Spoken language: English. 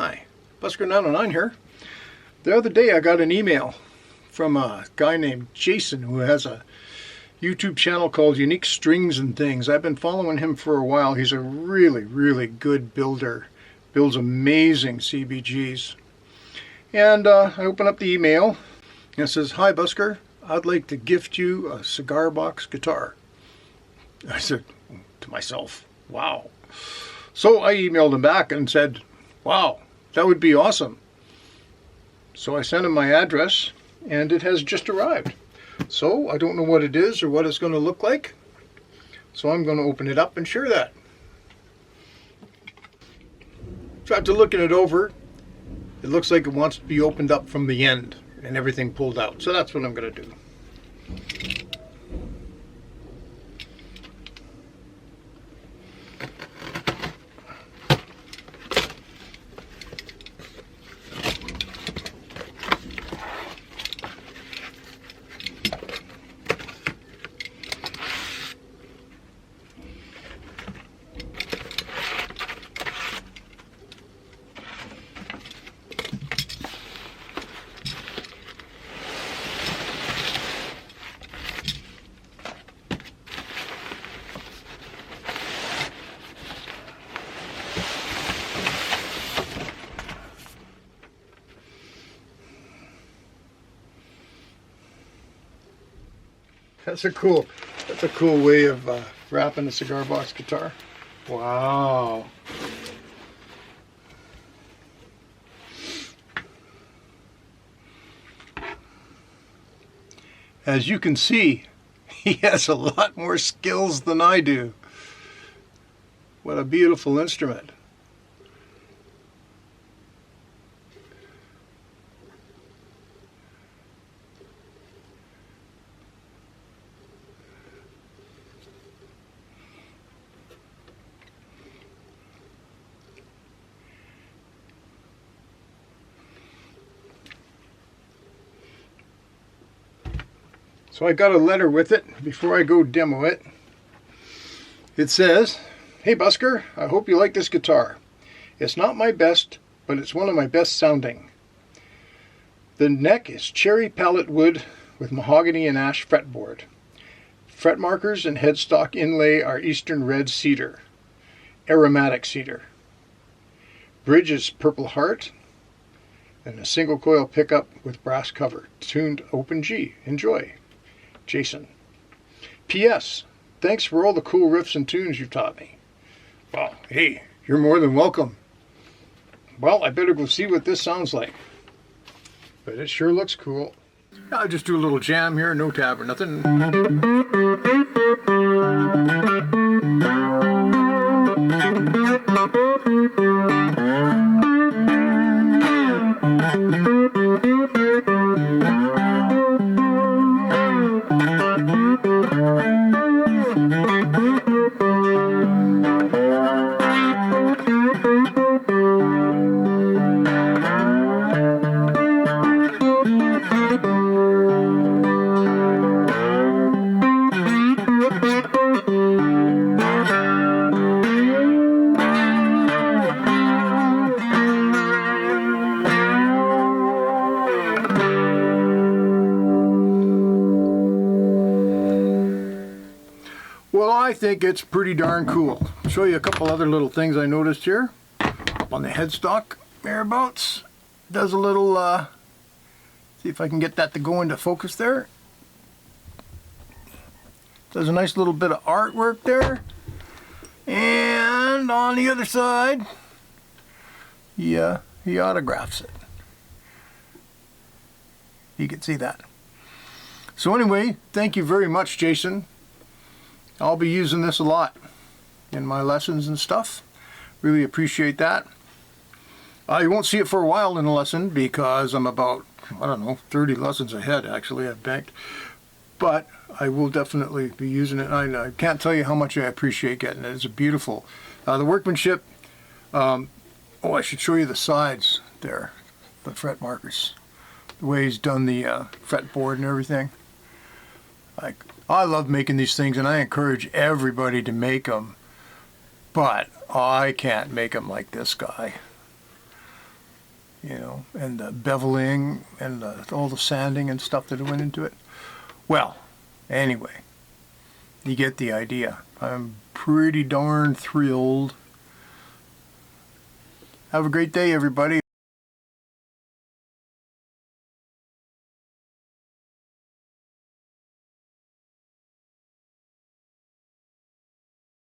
Hi, Busker909 here. The other day I got an email from a guy named Jason who has a YouTube channel called Unique Strings and Things. I've been following him for a while. He's a really good builder. Builds amazing CBGs. And I open up the email and it says, "Hi Busker, I'd like to gift you a cigar box guitar." I said to myself, wow. So I emailed him back and said, wow, that would be awesome. So I sent him my address and it has just arrived. So I don't know what it is or what it's going to look like. So I'm going to open it up and share that. So after looking it over, it looks like it wants to be opened up from the end and everything pulled out. So that's what I'm going to do. That's a cool way of wrapping a cigar box guitar. Wow. As you can see, he has a lot more skills than I do. What a beautiful instrument. So I got a letter with it before I go demo it. It says, "Hey Busker, I hope you like this guitar. It's not my best, but it's one of my best sounding. The neck is cherry palette wood with mahogany and ash fretboard. Fret markers and headstock inlay are eastern red cedar, aromatic cedar. Bridge is purple heart, and a single coil pickup with brass cover, tuned open G. Enjoy. Jason. P.S. Thanks for all the cool riffs and tunes you've taught me." Well, hey, you're more than welcome. Well, I better go see what this sounds like. But it sure looks cool. I'll just do a little jam here, no tab or nothing. Well, I think it's pretty darn cool. I'll show you a couple other little things I noticed here. Up on the headstock, thereabouts. Does a little, see if I can get that to go into focus there. Does a nice little bit of artwork there. And on the other side, he autographs it. You can see that. So anyway, thank you very much, Jason. I'll be using this a lot in my lessons and stuff. Really appreciate that. You won't see it for a while in a lesson because I'm about, I don't know, 30 lessons ahead actually, I've banked. But I will definitely be using it. I can't tell you how much I appreciate getting it. It's beautiful. The workmanship, oh, I should show you the sides there, the fret markers. The way he's done the fretboard and everything. I love making these things and I encourage everybody to make them, but I can't make them like this guy. you know, and the beveling and all the sanding and stuff that went into it. Well, anyway, you get the idea. I'm pretty darn thrilled. Have a great day, everybody.